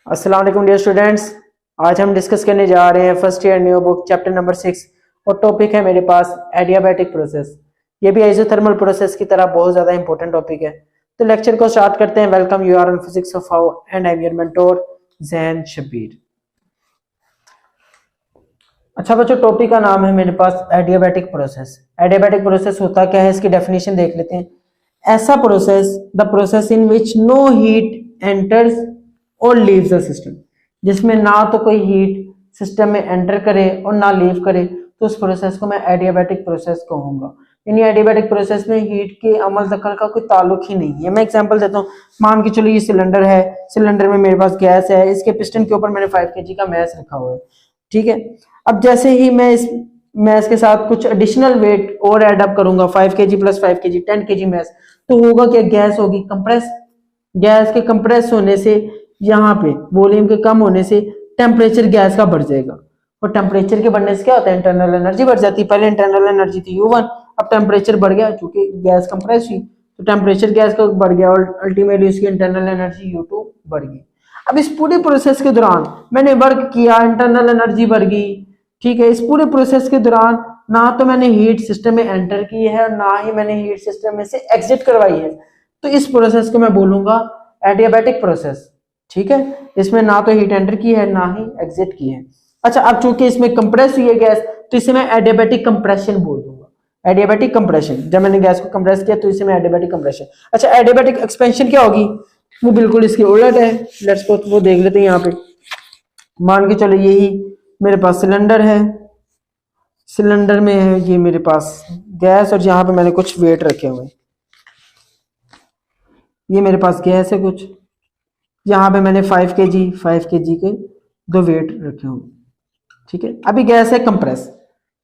अस्सलाम वालेकुम dear students. आज हम डिस्कस करने जा रहे हैं first year new book chapter number 6 और टॉपिक है मेरे पास एडियाबैटिक प्रोसेस। ये भी आइसोथर्मल प्रोसेस की तरह बहुत ज़्यादा इंपॉर्टेंट टॉपिक है। तो लेक्चर को स्टार्ट करते हैं। Welcome, you are on physics of how and I am your mentor Jain Shabbir. अच्छा बच्चों, टॉपिक का नाम है मेरे पास एडियाबैटिक प्रोसेस। एडियाबैटिक प्रोसेस होता क्या है, इसकी डेफिनेशन देख लेते हैं। ऐसा process, the process in which no heat enters और लीव्स द सिस्टम, जिसमें ना तो कोई हीट सिस्टम में एंटर करे और ना लीव करे, तो उस प्रोसेस को मैं एडियाबैटिक प्रोसेस कहूंगा। यानी एडियाबैटिक प्रोसेस में हीट के अमल दखल का कोई ताल्लुक ही नहीं है। मैं एग्जांपल देता हूँ। मान के चलो ये सिलेंडर है, सिलेंडर में मेरे पास गैस है, इसके पिस्टन के ऊपर मैंने 5 kg का मैस रखा हुआ है, ठीक है। अब जैसे ही मैं इस मैस के साथ कुछ एडिशनल वेट और एड अप करूंगा, 5 kg plus 5 kg 10 kg mass, तो होगा क्या, गैस होगी कंप्रेस। गैस के कंप्रेस होने से, यहाँ पे वॉल्यूम के कम होने से टेम्परेचर गैस का बढ़ जाएगा, और टेम्परेचर के बढ़ने से क्या होता है, इंटरनल एनर्जी बढ़ जाती है। पहले इंटरनल एनर्जी थी U1, अब टेम्परेचर बढ़ गया क्योंकि गैस कंप्रेस हुई, तो टेम्परेचर गैस का बढ़ गया और अल्टीमेटली उसकी इंटरनल एनर्जी U2 बढ़ गई। अब इस पूरे प्रोसेस के दौरान मैंने वर्क किया, इंटरनल एनर्जी बढ़ गई, ठीक है। इस पूरे प्रोसेस के दौरान ना तो मैंने हीट सिस्टम में एंटर की है और ना ही मैंने हीट सिस्टम में से एग्जिट करवाई है, तो इस प्रोसेस को मैं बोलूंगा एडियाबैटिक प्रोसेस, ठीक है। इसमें ना तो हीट एंटर की है ना ही एग्जिट की है। अच्छा, अब चूंकि इसमें कंप्रेस हुई है गैस, तो इसे मैं एडियाबैटिक कंप्रेशन बोल दूंगा। एडियाबैटिक कंप्रेशन, जब मैंने गैस को कंप्रेस किया तो इसे मैं एडियाबैटिक कंप्रेशन। अच्छा, एडियाबैटिक एक्सपेंशन क्या होगी, वो बिल्कुल इसकी उलट है। लेट्स सपोज वो देख लेते हैं। यहाँ पे मान के चलो यही मेरे पास सिलेंडर है, सिलेंडर में है ये मेरे पास गैस, और यहाँ पे मैंने कुछ वेट रखे हुए। ये मेरे पास गैस है कुछ, यहाँ पे मैंने 5 kg के 2 वेट रखे हुए, ठीक है। अभी गैस है कंप्रेस,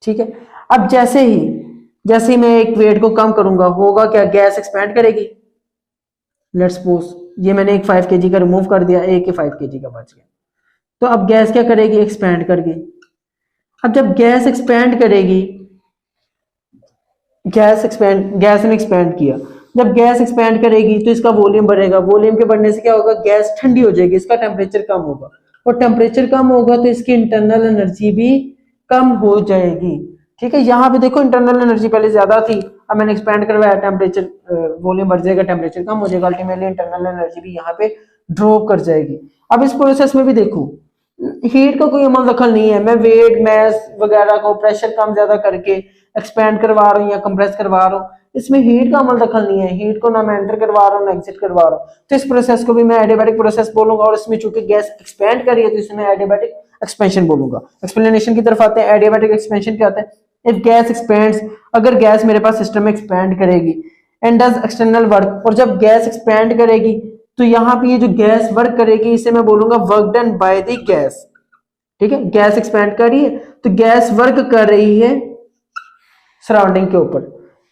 ठीक है। अब जैसे ही मैं एक वेट को कम करूंगा, होगा क्या, गैस एक्सपैंड करेगी। लेट्स सपोज ये मैंने एक 5 kg का रिमूव कर दिया, एक ही 5 kg का बच गया, तो अब गैस क्या करेगी, एक्सपैंड करगी। अब जब गैस एक्सपैंड करेगी, गैस ने एक्सपैंड किया, जब गैस एक्सपैंड करेगी तो इसका वॉल्यूम बढ़ेगा। वॉल्यूम के बढ़ने से क्या होगा, गैस ठंडी हो जाएगी, इसका टेम्परेचर कम होगा, और टेम्परेचर कम होगा तो इसकी इंटरनल एनर्जी भी कम हो जाएगी, ठीक है। यहाँ पे देखो इंटरनल एनर्जी पहले ज्यादा थी, अब मैंने एक्सपैंड करवाया, टेम्परेचर वॉल्यूम बढ़ जाएगा, टेम्परेचर कम हो जाएगा, अल्टीमेटली इंटरनल एनर्जी भी यहाँ पे ड्रॉप कर जाएगी। अब इस प्रोसेस में भी देखो हीट का कोई अमल दखल नहीं है। मैं वेट मैस वगैरह को प्रेशर कम ज्यादा करके एक्सपैंड करवा रहा हूँ या कंप्रेस करवा रहा हूँ, इसमें हीट का अमल दखल नहीं है। हीट को ना मैं एंटर करवा रहा हूँ ना एग्जिट करवा रहा हूँ, तो इस प्रोसेस को भी मैं एडियाबैटिक प्रोसेस बोलूंगा। और इसमें चूंकि गैस एक्सपैंड करी है तो इसे मैं एडियाबैटिक एक्सपेंशन बोलूंगा। एक्सप्लेनेशन की तरफ आते हैं। एडियाबैटिक एक्सपेंशन क्या होता है, इफ गैस एक्सपेंड्स, अगर गैस मेरे पास सिस्टम में एक्सपैंड करेगी एंड डज एक्सटर्नल वर्क, और जब गैस एक्सपैंड करेगी तो यहाँ पे ये जो गैस वर्क करेगी इसे मैं बोलूंगा work done by the gas, ठीक है। गैस एक्सपैंड कर रही है तो गैस वर्क कर रही है सराउंडिंग के ऊपर,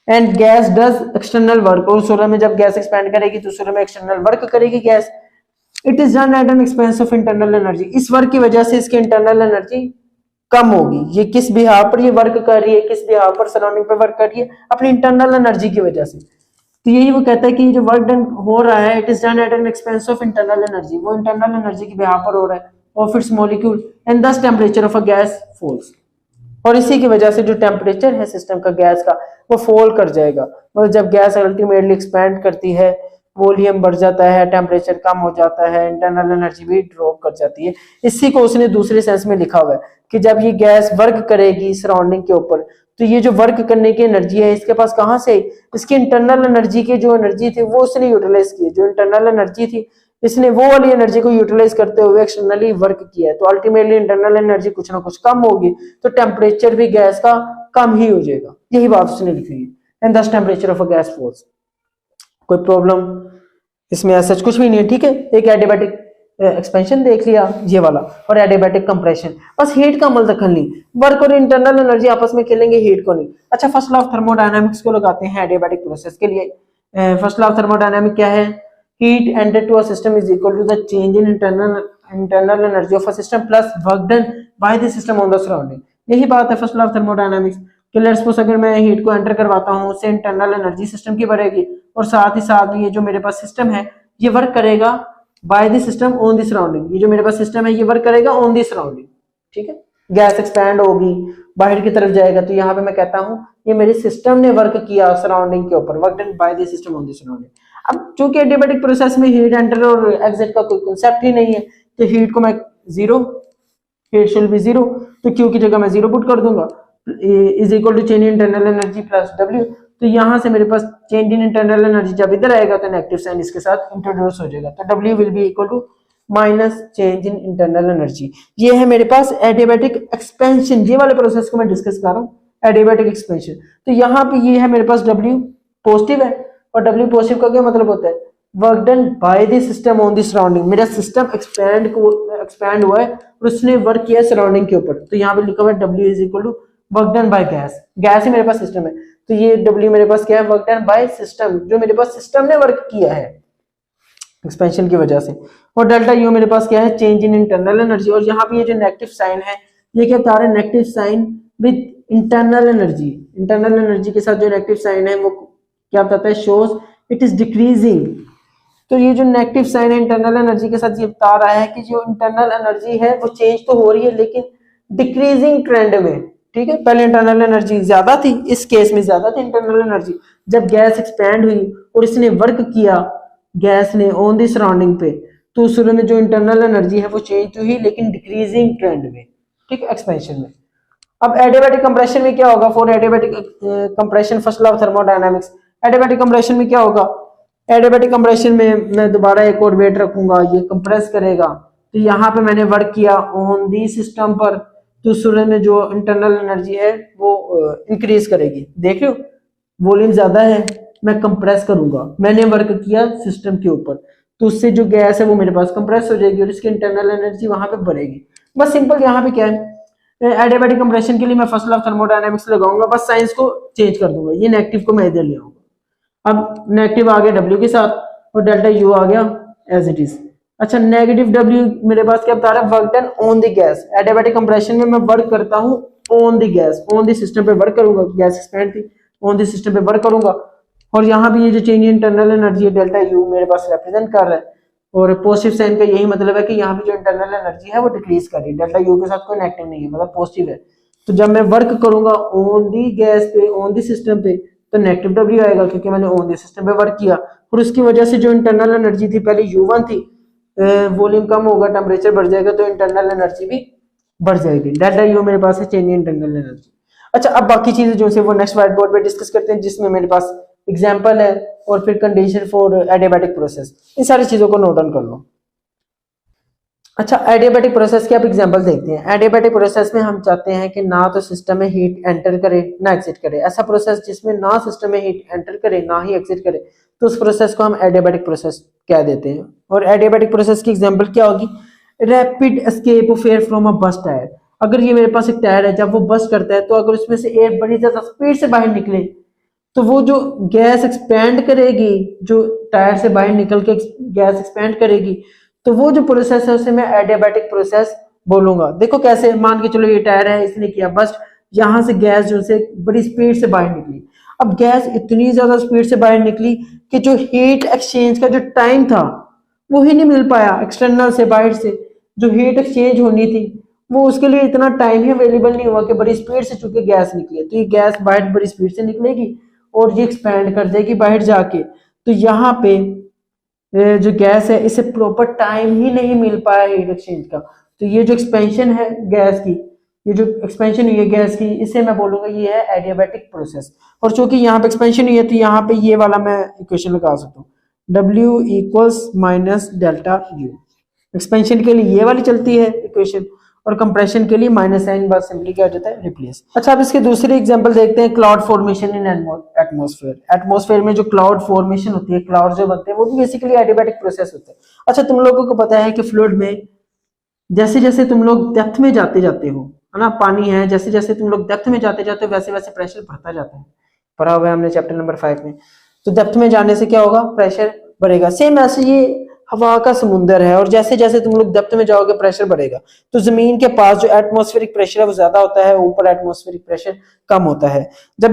and gas does external work, और सूर्य में जब गैस एक्सपैंड करेगी तो सूर्य में एक्सटर्नल वर्क करेगी gas. It is done at an expense of internal energy, इस वर्क की वजह से इसकी इंटरनल एनर्जी कम होगी। ये किस बिहाव पर ये वर्क कर रही है, किस बिहाव पर सराउंडिंग पे वर्क कर रही है, अपनी इंटरनल एनर्जी की वजह से। तो यही वो कहता है कि जो वर्क डन हो रहा है, it is done at an expense of internal energy, वो इंटरनल एनर्जी के बिहाव पर हो रहा है of its molecule, and thus temperature of a gas falls, और इसी की वजह से जो टेम्परेचर है सिस्टम का गैस का वो फॉल कर जाएगा। मतलब जब गैस अल्टीमेटली एक्सपैंड करती है, वॉल्यूम बढ़ जाता है, टेम्परेचर कम हो जाता है, इंटरनल एनर्जी भी ड्रॉप कर जाती है। इसी को उसने दूसरे सेंस में लिखा हुआ है कि जब ये गैस वर्क करेगी सराउंडिंग के ऊपर, तो ये जो वर्क करने की एनर्जी है इसके पास कहाँ से, इसकी इंटरनल एनर्जी की जो एनर्जी थी वो उसने यूटिलाइज की। जो इंटरनल एनर्जी थी इसने वो वाली एनर्जी को यूटिलाइज करते हुए एक्सटर्नली वर्क किया है, तो अल्टीमेटली इंटरनल एनर्जी कुछ ना कुछ कम होगी, तो टेम्परेचर भी गैस का कम ही हो जाएगा। यही बात उसने लिखी है, and thus temperature of a gas falls. कोई प्रॉब्लम इसमें ऐसा कुछ भी नहीं है, ठीक है। एक एडियाबैटिक एक्सपेंशन देख लिया ये वाला, और एडियाबैटिक कंप्रेशन, बस हीट का अमल दखल नहीं, वर्क और इंटरनल एनर्जी आपस में खेलेंगे, हीट को नहीं। अच्छा, फर्स्ट लॉ ऑफ थर्मोडायनामिक्स को लगाते हैं एडियाबैटिक प्रोसेस के लिए। फर्स्ट लॉ ऑफ थर्मोडायनामिक क्या है, heat entered to a system is equal to the change in internal energy of a system plus work done by the system on the surrounding। यही बात है first law of thermodynamics कि let's suppose अगर मैं heat को enter करवाता हूँ, उससे इंटरनल एनर्जी सिस्टम की बढ़ेगी, और साथ ही साथ ये जो मेरे पास सिस्टम है ये वर्क करेगा by the system on the surrounding. ये जो मेरे पास सिस्टम है ये वर्क करेगा ऑन द सराउंडिंग, ठीक है। गैस एक्सपैंड होगी, बाहर की तरफ जाएगा, तो यहाँ पे मैं कहता हूँ ये मेरे सिस्टम ने वर्क किया सराउंडिंग के ऊपर, work done by the system on the surrounding. अब चूंकि एडियाबैटिक प्रोसेस में हीट एंटर और एग्जिट का कोई कॉन्सेप्ट ही नहीं है, तो हीट को मैं zero, heat should be zero, तो क्यू की जगह मैं जीरो पुट कर दूंगा, is equal to change in internal energy plus W. तो यहाँ से मेरे पास चेंज इन इंटरनल एनर्जी जब इधर आएगा तो नेगेटिव साइन इसके साथ इंट्रोड्यूस हो जाएगा, तो W will be equal to minus change in internal energy. ये है मेरे पास एडियाबैटिक एक्सपेंशन, ये वाले प्रोसेस को मैं डिस्कस कर रहा हूँ, एडियाबैटिक एक्सपेंशन। तो यहाँ पे ये है मेरे पास डब्ल्यू पॉजिटिव है, और डब्ल्यू पॉजिटिव का क्या मतलब होता है, work done by the system on the surrounding. मेरा सिस्टम एक्सपैंड हुआ है और उसने वर्क किया सराउंडिंग के ऊपर, तो यहाँ पे लिखा हुआ है W is equal to work done by gas, gas ही मेरे पास सिस्टम है, तो ये डब्ल्यू मेरे पास क्या है, वर्क डन बाय सिस्टम, जो मेरे पास सिस्टम ने वर्क किया है एक्सपेंशन की वजह से। और डेल्टा यू मेरे पास क्या है, चेंज इन इंटरनल एनर्जी। और यहाँ पे ये जो नेगेटिव साइन है ये क्या बता रहा है, negative sign with internal energy, internal energy के साथ जो नेगेटिव साइन है वो क्या बताता है, शोज इट इज डिक्रीजिंग। तो ये जो नेगेटिव साइन है इंटरनल एनर्जी के साथ ये बता रहा है कि जो इंटरनल एनर्जी है वो चेंज तो हो रही है लेकिन डिक्रीजिंग ट्रेंड में, ठीक है। पहले इंटरनल एनर्जी ज्यादा थी, इस केस में ज्यादा थी इंटरनल एनर्जी, जब गैस एक्सपैंड हुई और इसने वर्क किया गैस ने ऑन द सराउंडिंग पे, तो उस में जो इंटरनल एनर्जी है वो चेंज तो हुई लेकिन डिक्रीजिंग ट्रेंड में, ठीक है, एक्सपेंशन में। अब एडियाबैटिक कंप्रेशन में क्या होगा, for adiabatic compression first law of thermodynamics, adiabatic compression में क्या होगा, एडियाबैटिक कंप्रेशन में मैं दोबारा एक और वेट रखूंगा, ये कंप्रेस करेगा, तो यहाँ पे मैंने वर्क किया ऑन दी सिस्टम पर, तो सूर्य में जो इंटरनल एनर्जी है वो इंक्रीज करेगी, देख रहे हो वॉल्यूम ज्यादा है, मैं कंप्रेस करूंगा, मैंने वर्क किया सिस्टम के ऊपर, तो उससे जो गैस है वो मेरे पास कंप्रेस हो जाएगी और इसकी इंटरनल एनर्जी वहां पे बढ़ेगी। बस सिंपल यहाँ पे क्या है, एडियाबैटिक कंप्रेशन के लिए मैं फर्स्ट लॉ ऑफ थर्मोडायनामिक्स लगाऊंगा, बस साइंस को चेंज कर दूंगा, ये नेगेटिव को मैं इधर ले आऊंगा। अब नेगेटिव आ गया डब्ल्यू के साथ और डेल्टा यू आ गया एज इट इज। अच्छा, नेगेटिव डब्ल्यू मेरे पास क्या बता रहा है, work done on the gas. Adiabatic compression में मैं वर्क करता हूँ on the gas, on the system पे वर्क करूंगा, गैस एक्सपैंड थी, ऑन द सिस्टम पे वर्क करूंगा। और यहाँ पे ये जो चेंज इन इंटरनल एनर्जी है डेल्टा यू मेरे पास रिप्रेजेंट कर रहा है, और पॉजिटिव साइन का यही मतलब है कि यहाँ पे जो इंटरनल एनर्जी है वो डिक्रीज कर रही है, डेल्टा यू के साथ कोई नेगेटिव नहीं है, मतलब पॉजिटिव है। तो जब मैं वर्क करूंगा ऑन दी गैस पे, ऑन दी सिस्टम पे, तो नेगेटिव डब्ल्यू आएगा क्योंकि मैंने ऑन दी सिस्टम पे वर्क किया, और उसकी वजह से जो इंटरनल एनर्जी थी पहले U1 थी, वॉल्यूम कम होगा, टेम्परेचर बढ़ जाएगा, तो इंटरनल एनर्जी भी बढ़ जाएगी। डेल्टा यू मेरे पास है चेंज इन इंटरनल एनर्जी। अच्छा, अब बाकी चीजें जो है वो नेक्स्ट व्हाइट बोर्ड पे डिस्कस करते हैं, जिसमें मेरे पास एग्जांपल है और फिर कंडीशन फॉर एडियाबैटिक प्रोसेस, इन सारी चीजों को नोट डाउन कर लो। अच्छा, एडियाबैटिक प्रोसेस के आप एग्जांपल देखते हैं। एडियाबैटिक प्रोसेस में हम चाहते हैं कि ना तो सिस्टम में हीट एंटर करे ना एग्जिट करे, ऐसा प्रोसेस जिसमें ना सिस्टम में हीट एंटर करे ना ही एग्जिट करे, तो उस प्रोसेस को हम एडियाबैटिक प्रोसेस कह देते हैं। और एडियाबैटिक प्रोसेस की एग्जांपल क्या होगी, rapid escape of air from a burst tyre. अगर ये मेरे पास एक टायर है, जब वो बस्ट करता है तो अगर उसमें से एयर बड़ी ज्यादा स्पीड से बाहर निकले, तो वो जो गैस एक्सपैंड करेगी, जो टायर से बाहर निकल के गैस एक्सपैंड करेगी, तो वो जो प्रोसेस है उसे मैं एडियाबैटिक प्रोसेस बोलूंगा। देखो कैसे, मान के चलो ये टायर है, इसने किया बस्ट, यहाँ से गैस जो से बड़ी स्पीड से बाहर निकली। अब गैस इतनी ज्यादा स्पीड से बाहर निकली कि जो हीट एक्सचेंज का जो टाइम था वो ही नहीं मिल पाया, एक्सटर्नल से बाहर से जो हीट एक्सचेंज होनी थी वो उसके लिए इतना टाइम ही अवेलेबल नहीं हुआ कि बड़ी स्पीड से चूंकि गैस निकली, तो ये गैस बाहर बड़ी स्पीड से निकलेगी और ये एक्सपैंड कर देगी बाहर जाके। तो यहाँ पे जो गैस है इसे प्रॉपर टाइम ही नहीं मिल पाया हीट एक्सचेंज का, तो ये जो एक्सपेंशन है गैस की, ये जो एक्सपेंशन हुई है गैस की, इसे मैं बोलूंगा ये है एडियाबैटिक प्रोसेस। और चूंकि यहाँ पे एक्सपेंशन हुई है तो यहाँ पे ये वाला मैं इक्वेशन लगा सकता हूँ, W equals minus delta U. Expansion के लिए ये वाली चलती है इक्वेशन, और कंप्रेशन के लिए माइनस साइन बस सिंपली क्या हो जाता है, रिप्लेस। अच्छा, अब इसके दूसरे एग्जांपल देखते हैं, क्लाउड फॉर्मेशन इन एटमॉस्फेयर। एटमॉस्फेयर में जो क्लाउड फॉर्मेशन होती है, क्लाउड जो बनते हैं, वो भी बेसिकली एडियाबैटिक प्रोसेस होता है। अच्छा, तुम लोगों को पता है कि फ्लूइड में जैसे जैसे तुम लोग डेप्थ में जाते जाते हो, है ना, पानी है, जैसे जैसे तुम लोग डेप्थ में जाते जाते हो वैसे वैसे प्रेशर बढ़ता जाता है, पढ़ा हुआ है हमने चैप्टर नंबर 5 में। तो डेप्थ में जाने से क्या होगा, प्रेशर बढ़ेगा। सेम ऐसे ये हवा का समुंदर है, और जैसे जैसे तुम लोग डेप्थ में जाओगे प्रेशर बढ़ेगा। तो जमीन के पास जो एटमॉस्फेरिक प्रेशर है वो ज्यादा होता है, ऊपर एटमॉस्फेरिक प्रेशर कम होता है। जब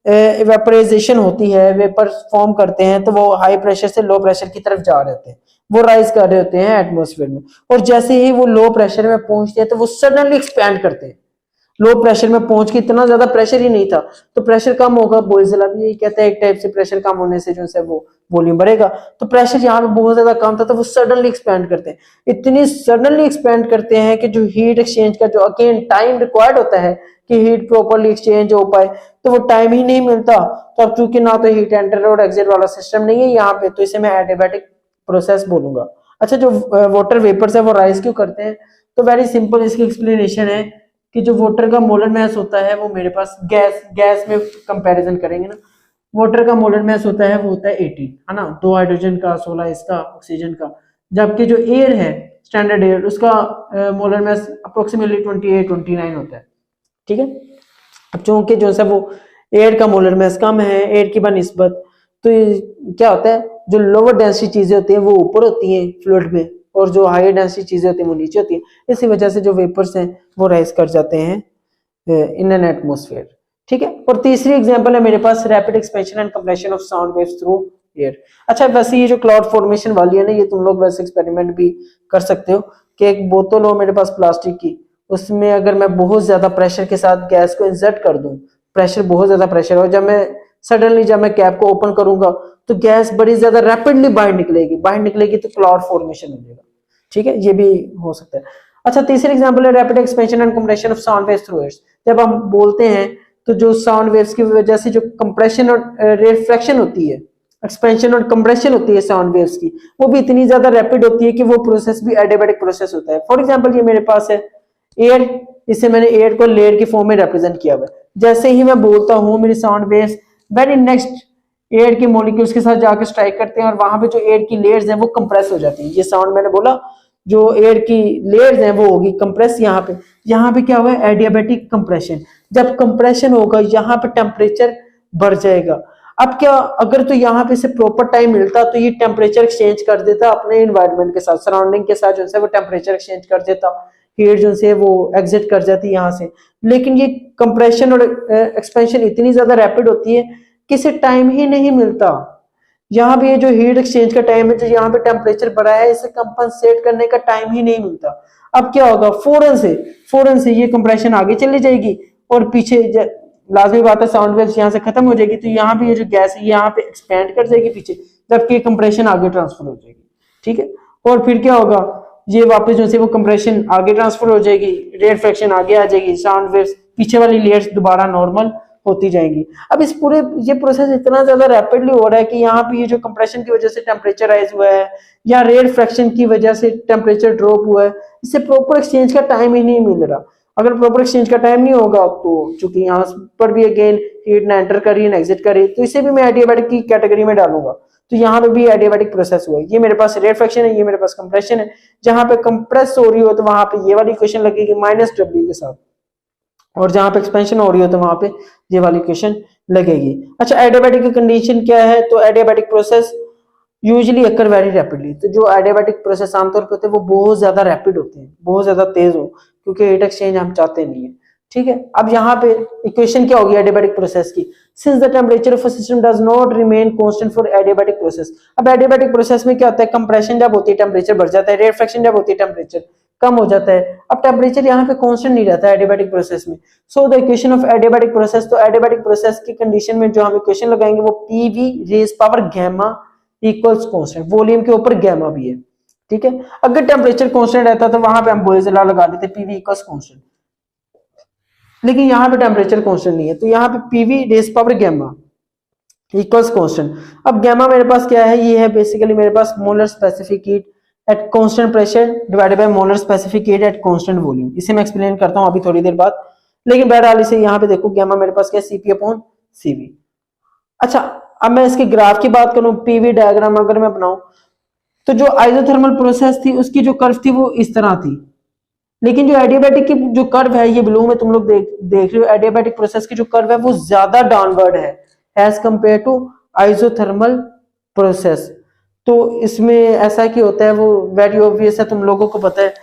इवेपोराइजेशन होती है, वेपर फॉर्म करते हैं, तो वो हाई प्रेशर से लो प्रेशर की तरफ जा रहे होते हैं। वो राइज कर रहे होते हैं एटमॉस्फेयर में, और जैसे ही वो लो प्रेशर में पहुंचते हैं तो वो सडनली एक्सपैंड करते हैं। लो प्रेशर में पहुंच के, इतना ज्यादा प्रेशर ही नहीं था तो प्रेशर कम होगा, बोइजला भी यही कहता है एक टाइप से प्रेशर कम होने से जो है वो वॉल्यूम बढ़ेगा। तो प्रेशर यहाँ पे बहुत ज्यादा कम था तो वो सडनली एक्सपैंड करते हैं, इतनी सडनली एक्सपैंड करते हैं कि जो हीट एक्सचेंज का जो अगेन टाइम रिक्वायर्ड होता है कि हीट प्रॉपर्ली एक्सचेंज हो पाए, तो वो टाइम ही नहीं मिलता। तो अब चूंकि ना तो हीट एंटर और एग्जिट वाला सिस्टम नहीं है यहाँ पे, तो इसे मैं एडियाबैटिक प्रोसेस बोलूंगा। अच्छा, जो वाटर वेपर्स है वो राइज क्यों करते हैं? तो वेरी सिंपल इसकी एक्सप्लेनेशन है कि जो वाटर का मोलर मास होता है वो मेरे पास गैस में कंपैरिजन करेंगे ना, वाटर का मोलर मास होता है वो होता है 18, है ना, 2 हाइड्रोजन का 16 इसका ऑक्सीजन का। जबकि जो एयर है स्टैंडर्ड एयर, उसका मोलर मास अप्रोक्सीमेटली 28-29 होता है। ठीक है, अब चूंकि जो है वो एयर का मोलर मास कम है एयर की बनिस्बत, तो क्या होता है जो लोअर डेंसिटी चीजें होती हैं वो ऊपर होती हैं फ्लूइड में, और जो हायर डेंसिटी चीजें होती हैं वो नीचे होती हैं। इसी वजह से जो वेपर्स हैं वो राइज कर जाते हैं इन एन एटमॉस्फेयर। ठीक है, और तीसरी एग्जांपल है मेरे पास rapid expansion and compression of sound waves through air. अच्छा, वैसे ये जो क्लाउड फॉर्मेशन वाली है ना, ये तुम लोग वैसे एक्सपेरिमेंट भी कर सकते हो कि एक बोतल हो मेरे पास प्लास्टिक की, उसमें अगर मैं बहुत ज्यादा प्रेशर के साथ गैस को इंसर्ट कर दूं, प्रेशर बहुत ज्यादा प्रेशर हो, जब मैं सडनली जब मैं कैप को ओपन करूंगा तो गैस बड़ी ज्यादा रैपिडली बाहर निकलेगी तो क्लाउड फॉर्मेशन हो जाएगा। ठीक है, ये भी हो सकता है। अच्छा, तीसरी एग्जांपल है rapid expansion and compression of sound waves through air. जब हम बोलते हैं तो जो साउंड वेव्स की वजह से जो कंप्रेशन और रिफ्लेक्शन होती है, एक्सपेंशन और कंप्रेशन होती है साउंड वेव्स की, वो भी इतनी ज्यादा रैपिड होती है कि वो प्रोसेस भी एडियाबैटिक प्रोसेस होता है। फॉर एग्जांपल ये मेरे पास है एयर, इसे मैंने एयर को लेयर की फॉर्म में रिप्रेजेंट किया हुआ है। जैसे ही मैं बोलता हूँ मेरी sound waves very next air के मॉलिक्यूल्स के साथ जाकर स्ट्राइक करते हैं और वहां पे जो एयर की लेयर्स हैं वो कंप्रेस हो जाती है। ये साउंड मैंने बोला जो एयर की लेयर्स हैं वो होगी कंप्रेस। यहाँ पे क्या हुआ है एडियाबैटिक कंप्रेशन। जब कंप्रेशन होगा यहाँ पे टेम्परेचर बढ़ जाएगा। अब क्या, अगर तो यहाँ पे से प्रॉपर टाइम मिलता तो ये टेम्परेचर एक्सचेंज कर देता अपने एनवायरनमेंट के साथ, सराउंडिंग के साथ जो है वो टेम्परेचर एक्सचेंज कर देता, हीट जो है वो एग्जिट कर जाती यहाँ से। लेकिन ये कंप्रेशन और एक्सपेंशन इतनी ज्यादा रैपिड होती है कि इसे टाइम ही नहीं मिलता। यहाँ पे ये जो हीट एक्सचेंज का टाइम है, जो यहाँ पे टेम्परेचर बढ़ा है, इसे कंपनसेट करने का टाइम ही नहीं मिलता। अब क्या होगा, फौरन से ये कंप्रेशन आगे चली जाएगी और पीछे लाजमी बात है साउंड वेव्स यहाँ से खत्म हो जाएगी, तो यहाँ पे ये जो गैस है यहाँ पे एक्सपेंड कर जाएगी पीछे, जबकि कंप्रेशन आगे ट्रांसफर हो जाएगी। ठीक है, और फिर क्या होगा, ये वापस जो है वो कंप्रेशन आगे ट्रांसफर हो जाएगी, रिफ्लेक्शन आगे आ जाएगी, साउंड वेव्स पीछे वाली लेयर्स दोबारा नॉर्मल होती जाएंगी। अब इस पूरे ये प्रोसेस इतना ज्यादा रैपिडली हो रहा है कि यहाँ पे ये जो कंप्रेशन की वजह से टेम्परेचर राइज हुआ है या रेयरफेक्शन की वजह से टेम्परेचर ड्रॉप हुआ है, इससे प्रॉपर एक्सचेंज का टाइम ही नहीं मिल रहा। अगर प्रॉपर एक्सचेंज का टाइम नहीं होगा तो चूंकि यहाँ पर भी अगेन हीट ना एंटर करी ना एग्जिट करी, तो इसे भी मैं एडियाबैटिक की कैटेगरी में डालूंगा। तो यहाँ पे भी एडियाबैटिक प्रोसेस हुआ है। ये मेरे पास रेयरफेक्शन है, ये मेरे पास कंप्रेशन है। जहां पे कंप्रेस हो रही हो तो वहां पे ये वाली इक्वेशन लगेगी -W के साथ, और जहां पे एक्सपेंशन हो रही हो तो वहां पे ये वाली इक्वेशन लगेगी। अच्छा, एडियाबैटिक की कंडीशन क्या है? तो एडियाबैटिक प्रोसेस यूजुअली अकर वेरी रैपिडली। तो जो एडियाबैटिक प्रोसेस आमतौर पे होते हैं वो बहुत ज्यादा रैपिड होते हैं, बहुत ज्यादा तेज हो, क्योंकि हीट एक्सचेंज हम चाहते नहीं है। ठीक है, अब यहाँ पे इक्वेशन क्या होगी एडियाबैटिक प्रोसेस की? Since the temperature of a system does not remain constant for adiabatic process. अब एडियाबैटिक प्रोसेस में क्या होता है, कंप्रेशन जब होती है टेम्परेचर बढ़ जाता है, रेयरफेक्शन जब होती है टेम्परेचर कम हो जाता है। अब टेम्परेचर यहाँ पे कांस्टेंट नहीं रहता है एडियाबैटिक प्रोसेस में। So the equation of adiabatic process, तो एडियाबैटिक प्रोसेस की कंडीशन में जो हम इक्वेशन लगाएंगे वो PV raise power gamma equals constant, volume के ऊपर गैमा भी है। ठीक है, अगर टेम्परेचर कांस्टेंट रहता तो वहां पे हम बोयलेस लॉ लगा देते PV इक्वल्स कांस्टेंट, लेकिन यहाँ पे टेम्परेचर कांस्टेंट नहीं है, तो यहाँ पे PV raise power gamma equals constant. अब गैमा मेरे पास क्या है, ये है बेसिकली मेरे पास molar specific heat at constant pressure divided by molar specific heat at constant volume. इसे मैं एक्सप्लेन करता हूं अभी थोड़ी देर बाद, लेकिन बहरहाल इसे यहाँ पे देखो गैमा मेरे पास क्या है, CP/CV। अच्छा, अब मैं इसके ग्राफ की बात करूं, PV डायग्राम अगर मैं बनाऊं, तो जो आइसोथर्मल प्रोसेस थी उसकी जो कर्व थी वो इस तरह थी, लेकिन जो एडियाबैटिक की जो कर्व है, ये ब्लू में तुम लोग देख रहे हो, एडियाबैटिक प्रोसेस की जो कर्व है वो ज्यादा डाउनवर्ड है as compared to isothermal process. तो इसमें ऐसा क्या होता है, वो वेरी ऑब्वियस है, तुम लोगों को पता है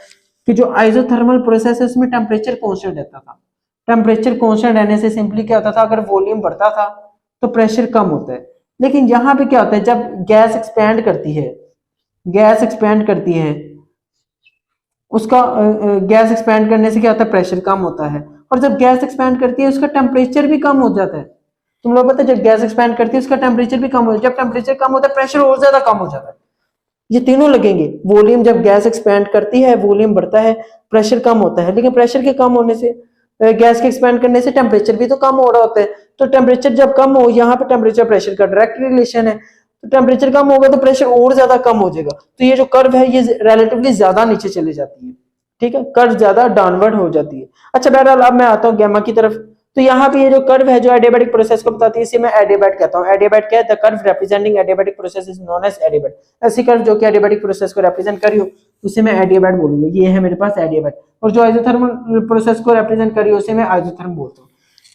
कि जो आइसोथर्मल प्रोसेस है उसमें टेम्परेचर कांस्टेंट रहता था। टेम्परेचर कांस्टेंट रहने से सिंपली क्या होता था, अगर वॉल्यूम बढ़ता था तो प्रेशर कम होता है। लेकिन यहाँ पे क्या होता है, जब गैस एक्सपैंड करती है, गैस एक्सपेंड करती है उसका गैस एक्सपेंड करने से क्या होता है, प्रेशर कम होता है। और जब गैस एक्सपेंड करती है उसका टेम्परेचर भी कम हो जाता है। तुम लोग पता है जब गैस एक्सपेंड करती है उसका टेम्परेचर भी कम हो जाता है, जब टेम्परेचर कम होता है प्रेशर और ज्यादा कम हो जाता है। ये तीनों लगेंगे। वॉल्यूम जब गैस एक्सपेंड करती है वॉल्यूम बढ़ता है, प्रेशर कम होता है, लेकिन प्रेशर के कम होने से गैस के एक्सपेंड करने से टेम्परेचर भी तो कम हो रहा होता है। तो टेम्परेचर जब कम हो, यहाँ पे टेम्परेचर प्रेशर का डायरेक्ट रिलेशन है, तो टेम्परेचर कम होगा तो प्रेशर और ज्यादा कम हो जाएगा। तो ये जो कर्व है ये रिलेटिवली ज्यादा नीचे चली जाती है, ठीक है, कर्व ज्यादा डाउनवर्ड हो जाती है। अच्छा बहरहाल अब मैं आता हूँ गैमा की तरफ। तो यहाँ पे ये जो कर्व है जो एडियाबैटिक प्रोसेस को बताती है इसे मैं एडियाबैट कहता हूँ। एडियाबैट क्या है, the curve representing adiabatic process is known as adiabat. ऐसी कर्व जो कि एडियाबैटिक प्रोसेस को रिप्रेजेंट कर रही हो उसे मैं एडियाबैट बोलूंगा। ये है मेरे पास एडियाबैट। और जो आइसोथर्मल प्रोसेस को रिप्रेजेंट कर रही हो उसे मैं आइसोथर्म बोलता हूँ।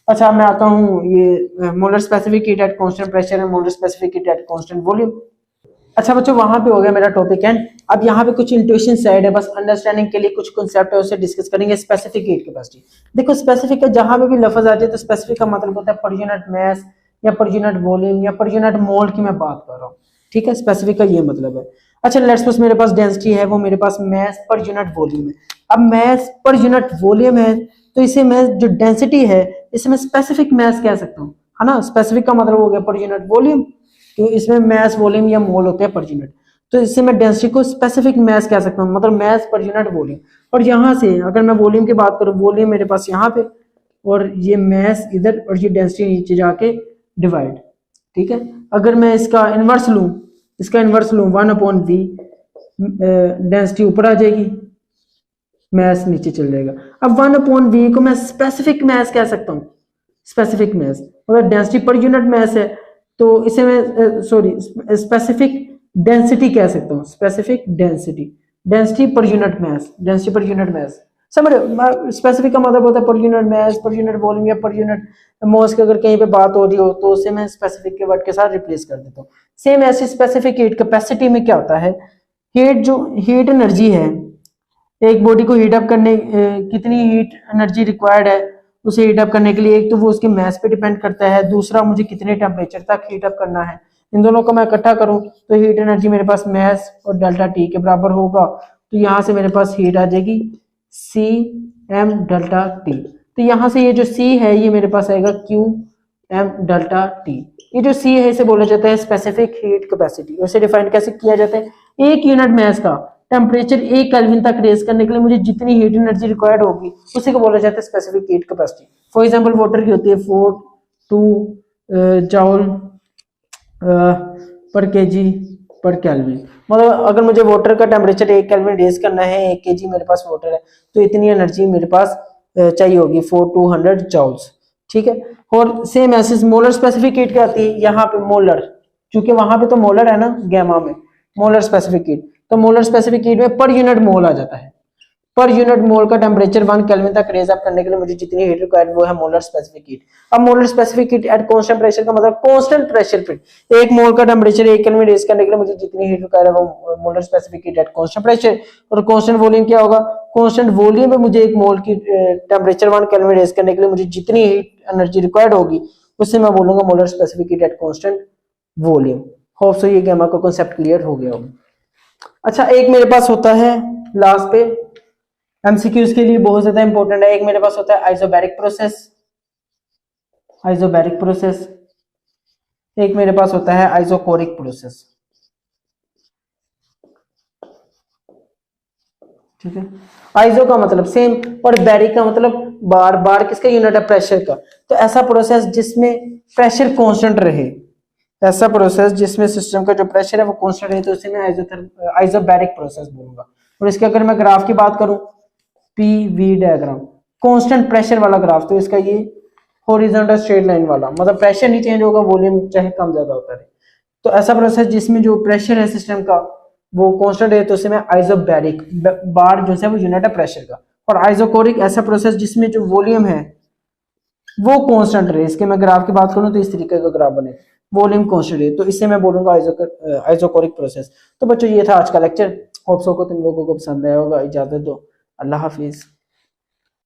अच्छा मैं आता हूँ ये molar specific heat at constant pressure and molar specific heat at constant volume. अच्छा बच्चों वहां पे हो गया मेरा टॉपिक एंड अब यहाँ पे कुछ इंट्यूशन साइड है, बस अंडरस्टैंडिंग के लिए कुछ कॉन्सेप्ट है उसे डिस्कस करेंगे। स्पेसिफिक हीट कैपेसिटी, देखो स्पेसिफिक का जहां पे भी लफ्ज आ जाए तो स्पेसिफिक का मतलब होता है पर यूनिट मास या पर यूनिट वॉल्यूम या पर यूनिट मोल की मैं बात कर रहा हूँ, ठीक है, स्पेसिफिक का ये मतलब है। अच्छा लेट्स सपोज मेरे पास डेंसिटी है वो मेरे पास मास पर यूनिट वॉल्यूम है। अब मास पर यूनिट वॉल्यूम है तो इसे मैं जो डेंसिटी है इसे मैं स्पेसिफिक मास कह सकता हूँ, है ना। स्पेसिफिक का मतलब हो गया पर यूनिट वॉल्यूम, तो इसमें मास वॉल्यूम या मोल होते हैं पर यूनिट, तो इससे मैं डेंसिटी को स्पेसिफिक मास कह सकता हूँ, मतलब मास पर यूनिट वॉल्यूम। और यहाँ से अगर मैं वॉल्यूम की बात करूँ, वॉल्यूम मेरे पास यहाँ पे और ये मास इधर और ये डेंसिटी नीचे जाके डिवाइड, ठीक है। अगर मैं इसका इनवर्स लूँ, इसका इनवर्स लूँ 1/v, डेंसिटी ऊपर आ जाएगी, मास नीचे चल जाएगा। अब 1/v को मैं स्पेसिफिक मास कह सकता हूँ, स्पेसिफिक मास मतलब डेंसिटी पर यूनिट मास है तो इसे मैं स्पेसिफिक डेंसिटी कह सकता हूँ, specific density, density per unit mass, density per unit mass समझ। स्पेसिफिक का मतलब होता है per unit mass, per unit volume या पर यूनिट मोल्स की अगर कहीं पे बात हो रही हो तो उसे मैं स्पेसिफिक के वर्ड के साथ रिप्लेस कर देता हूँ। सेम ऐसी स्पेसिफिक हीट कैपेसिटी में क्या होता है, हीट जो हीट एनर्जी है, एक बॉडी को हीट अप करने कितनी हीट एनर्जी रिक्वायर्ड है उसे हीट अप करने के लिए, एक तो वो उसके मास पे डिपेंड करता है, दूसरा मुझे कितने टेम्परेचर तक हीट अप करना है। इन दोनों को मैं इकट्ठा करूं तो हीट एनर्जी मेरे पास मास और डेल्टा टी के बराबर होगा। तो यहाँ से मेरे पास हीट आ जाएगी सी एम डेल्टा टी। तो यहाँ से ये जो सी है ये मेरे पास आएगा क्यू एम डेल्टा टी। ये जो सी है इसे बोला जाता है स्पेसिफिक हीट कैपेसिटी। इसे डिफाइन कैसे किया जाता है, एक यूनिट मास का टेम्परेचर 1 केल्विन तक रेज करने के लिए मुझे जितनी हीट एनर्जी रिक्वायर्ड होगी उसी को बोला जाता है specific heat capacity. For example water की होती है 4 जूल पर केजी पर केल्विन, मतलब अगर मुझे वाटर का टेम्परेचर 1 केल्विन रेज करना है, 1 केजी मेरे पास वाटर है तो इतनी एनर्जी मेरे पास चाहिए होगी 4 जूल्स, ठीक है। और सेम ऐसे मोलर स्पेसिफिक हीट क्या आती है, यहाँ पे मोलर, क्योंकि वहां पे तो मोलर है ना गैमा में, मोलर स्पेसिफिक हीट, तो मोलर स्पेसिफिक हीट में पर यूनिट मोल आ जाता है। पर यूनिट मोल का टेम्परेचर 1 केल्विन तक रेज अप करने के लिए मुझे जितनी हीट रिक्वायर्ड वो है मोलर स्पेसिफिक हीट। अब molar specific heat at constant pressure का मतलब कांस्टेंट प्रेशर पे 1 मोल का टेम्परेचर 1 केल्विन रेज करने के लिए मुझे जितनी हीट रिक्वायर्ड है वो molar specific heat at constant pressure. और कांस्टेंट वॉल्यूम क्या होगा, कांस्टेंट वॉल्यूम में मुझे 1 मोल की टेम्परेचर 1 केल्विन रेज करने के लिए मुझे जितनी हीट एनर्जी रिक्वायर्ड होगी उससे मैं बोलूंगा molar specific heat at constant volume. Hope so ये गैमा का कांसेप्ट क्लियर हो गया होगा। अच्छा एक मेरे पास होता है लास्ट पे एमसीक्यूज के लिए बहुत ज्यादा इंपॉर्टेंट है, एक मेरे पास होता है आइसोबैरिक प्रोसेस, आइसोबैरिक प्रोसेस, एक मेरे पास होता है आइसोकोरिक प्रोसेस, ठीक है। आइसो का मतलब सेम और बैरिक का मतलब बार, बार किसका यूनिट है, प्रेशर का। तो ऐसा प्रोसेस जिसमें प्रेशर कांस्टेंट रहे, ऐसा प्रोसेस जिसमें सिस्टम का जो प्रेशर है वो कांस्टेंट रहे तो उसे मैं आइसोबैरिक प्रोसेस बोलूंगा। और इसके अगर मैं ग्राफ की बात करूं, पीवी डायग्राम, कांस्टेंट प्रेशर वाला ग्राफ, तो इसका ये हॉरिजॉन्टल स्ट्रेट लाइन वाला, मतलब प्रेशर नहीं चेंज होगा, वॉल्यूम चाहे कम ज्यादा होता रहे। तो ऐसा प्रोसेस जिसमें जो प्रेशर है सिस्टम का वो कांस्टेंट है तो उसे मैं आइसोबैरिक, बार जो है वो यूनिट है प्रेशर का। और आइसोकोरिक ऐसा प्रोसेस जिसमें जो वॉल्यूम है वो कांस्टेंट रहे। इसके मैं ग्राफ की बात करूं तो इस तरीके का ग्राफ बने, वॉल्यूम कांस्टेंट है, तो इससे मैं बोलूंगा आइसोकोरिक प्रोसेस। तो बच्चों ये था आज का लेक्चर, होप सो को तुम लोगों को पसंद आया होगा। इजाजत दो, अल्लाह हाफिज।